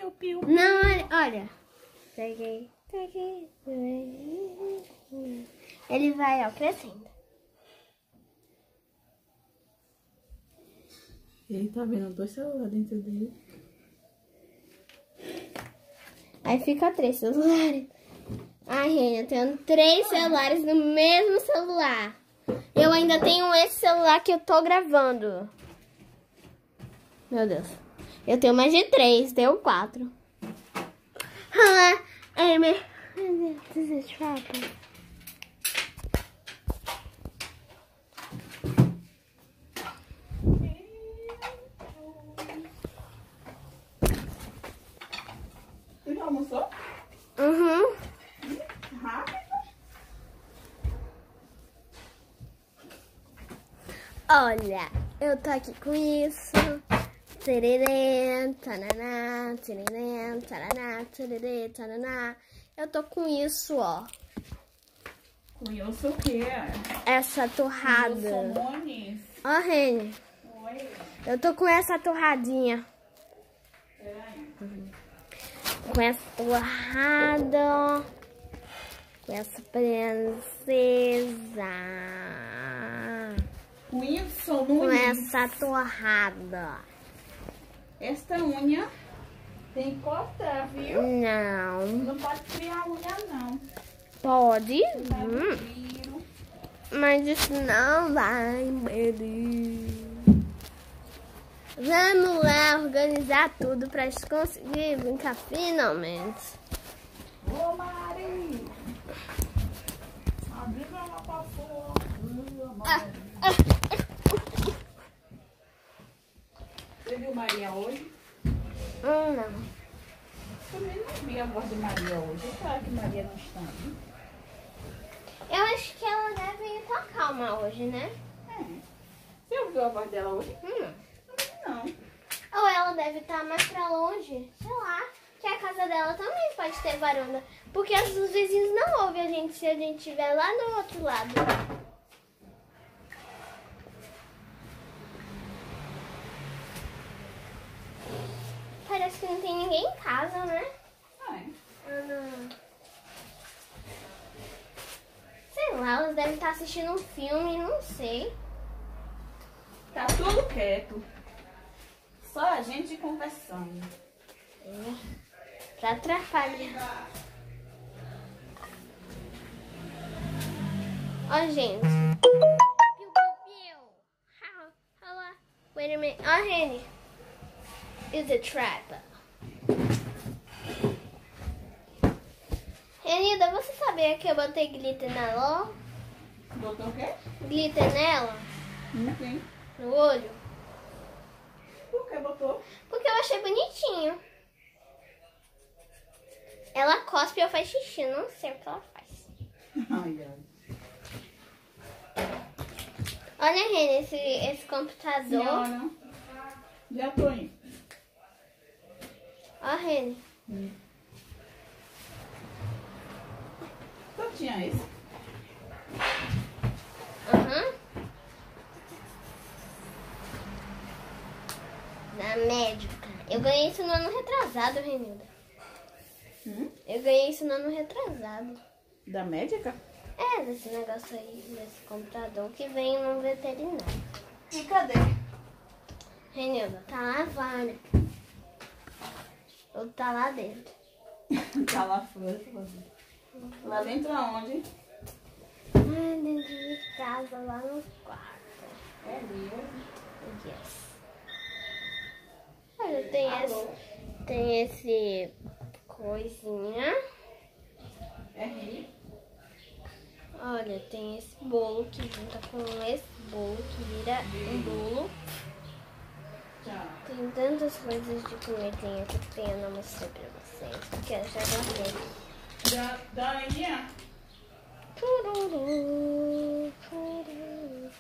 Piu, piu. Não, olha. Peguei. Ele vai, ó, crescendo. Ele tá vendo 2 celulares dentro dele. Aí fica 3 celulares. Ai, Reni, eu tenho 3 celulares no mesmo celular. Eu ainda tenho esse celular que eu tô gravando. Meu Deus. Eu tenho mais de 3, tenho 4. Amy. This is trouble. Você já almoçou? Uhum. Rápido. Olha, eu tô aqui com isso. Tererê, tananá, tererê, taraná, tererê, tananá. Eu tô com isso, ó. Conheço o quê? Essa torrada. Wilson. Ó, Reni. Oi. Eu tô com essa torradinha. Com essa torrada. Com essa princesa. Wilson Com Nunes. essa torrada. Esta unha tem que cortar, viu? Não. Não pode criar unha, não. Pode? Vai no tiro. Mas isso não vai impedir. Vamos lá organizar tudo pra gente conseguir brincar finalmente. Ô, Mari. Abriu ela pra fora. Você viu Maria hoje? Não. Também não vi a voz de Maria hoje. Será que Maria não está aí? Eu acho que ela deve estar calma hoje, né? Você ouviu a voz dela hoje? Não. Ou ela deve estar mais pra longe. Sei lá. Que a casa dela também pode ter varanda. Porque os vizinhos não ouvem a gente se a gente estiver lá do outro lado. Parece que não tem ninguém em casa, né? Não. Sei lá, elas devem estar assistindo um filme, não sei. Tá tudo quieto. Só a gente conversando. Pra atrapalhar. Ó, gente. Piu, piu, piu. Wait a minute. Ó, Reni. It's a trap. Renida, você sabia que eu botei glitter na Ló? Botou o quê? Glitter nela? Não tem. No olho? Por que botou? Porque eu achei bonitinho. Ela cospe e eu faço xixi. Não sei o que ela faz. Ai, ai. Olha, Reni, esse computador. Senhora, já tô indo. Ó, Reni. Só tinha esse. Aham. Da médica. Eu ganhei isso no ano retrasado, Renilda. Eu ganhei isso no ano retrasado. Da médica? É, desse negócio aí, desse computador que vem no veterinário. E cadê? Renilda, tá lá fora. Ou tá lá dentro. Tá lá fora. Lá dentro aonde? Ai, dentro de casa, lá no quarto. É mesmo. Yes. Olha, tem esse coisinha. É rio. Olha, tem esse bolo que junta com esse bolo que vira um bolo. Tchau. Tem tantas coisas de comidinha que eu não mostrei pra vocês. Porque eu já guardei. Da Aninha? Tururu, tururu,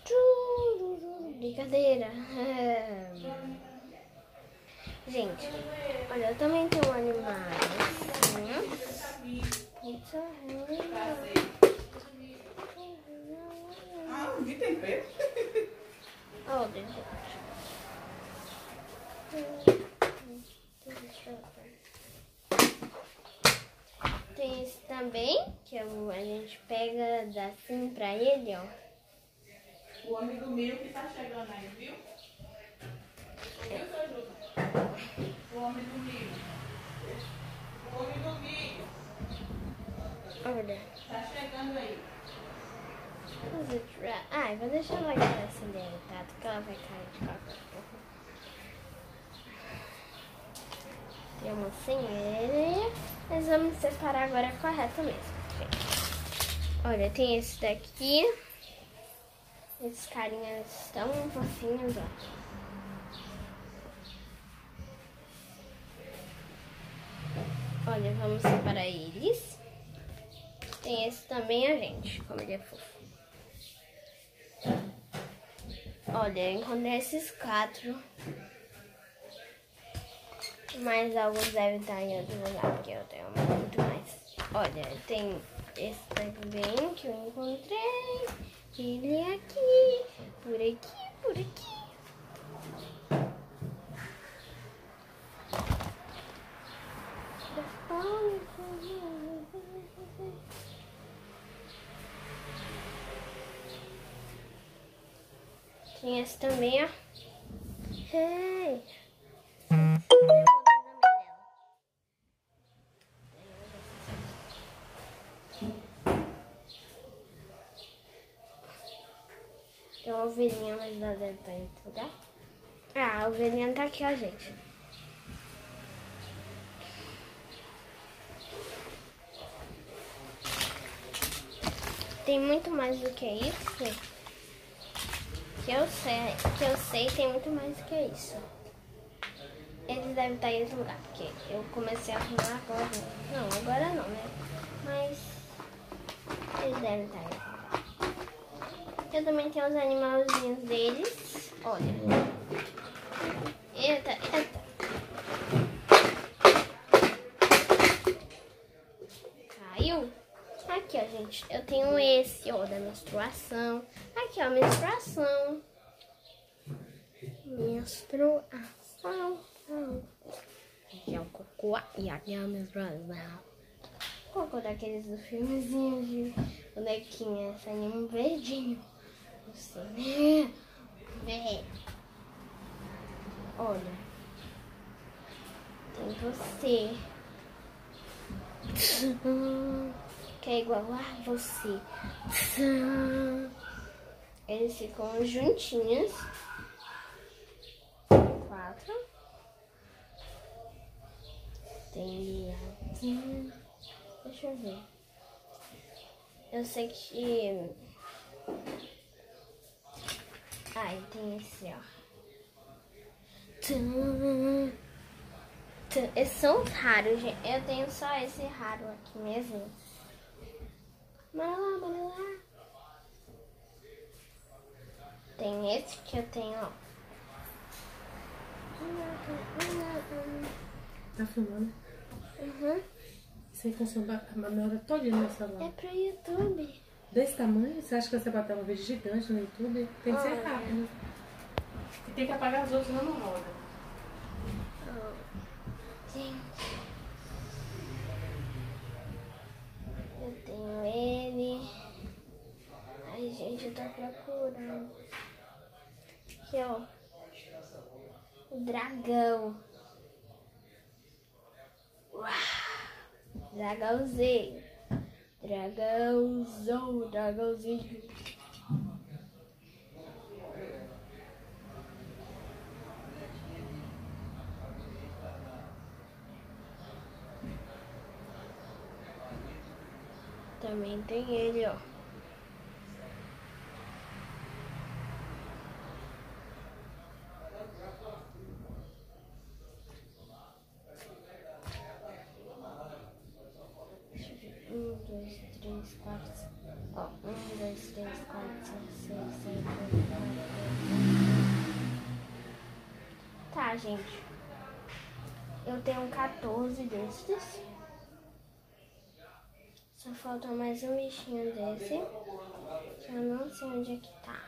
tururu. Brincadeira. Gente, olha, eu também tenho um animalzinho. Ah, vi tempero. Olha, gente. Tem esse também, que a gente pega, dá assim pra ele, ó. O amigo meu que tá chegando aí, viu? Viu, seu Júlio? O homem do milho. O homem do milho. Olha. Tá chegando aí. Ai, vou deixar ela aqui assim dele, tá? Porque ela vai cair de qualquer forma. Temos assim ele. Mas vamos separar agora correto mesmo. Olha, tem esse daqui. Esses carinhas tão fofinhos, ó. Olha, vamos separar eles. Tem esse também, a gente, como ele é fofo. Olha, eu encontrei esses 4. Mas alguns devem estar em outro lugar, porque eu tenho muito mais. Olha, tem esse também que eu encontrei. Ele é aqui, por aqui, por aqui. Tem esse também, ó. Hey. Tem uma ovelhinha, mas ela deve estar em outro lugar. Ah, a ovelhinha tá aqui, ó, gente. Tem muito mais do que isso. Que eu sei, tem muito mais do que isso. Eles devem estar em outro lugar, porque eu comecei a arrumar agora. Não, agora não, né? Mas eles devem estar em outro lugar. Eu também tenho os animalzinhos deles. Olha. Eita, eita. Caiu? Aqui, ó, gente. Eu tenho esse, ó, da menstruação. Aqui, ó, menstruação. Menstruação. Aqui é o cocô e aqui é a menstruação. Cocô daqueles do filmezinho de bonequinha. Saiu um verdinho. Você vê. Olha. Tem você. Que é igual a você. Eles ficam juntinhos. 4. Tem aqui. Deixa eu ver. Eu sei que... Ai, tem esse, ó. Esses são raros, gente. Eu tenho só esse raro aqui mesmo. Bora lá, bora lá. Tem esse que eu tenho, ó. Tá filmando? Uhum. Você consome a memória toda no celular. É pro YouTube. Desse tamanho? Você acha que você bater uma vídeo gigante no YouTube? Tem que ser Olha. rápido. E tem que apagar os outros, não roda. Gente. Eu tenho ele. Ai, gente, eu tô procurando. Aqui, ó. O dragão. Uau. Dragãozinho. Dragãozão, dragãozinho. Também tem ele, ó. Um, dois, três, quatro. Ó, 1, 2, 3, 4, 5, 6, 7, 8, 9, 10. Tá, gente. Eu tenho 14 desses. Só falta mais um bichinho desse. Que eu não sei onde é que tá.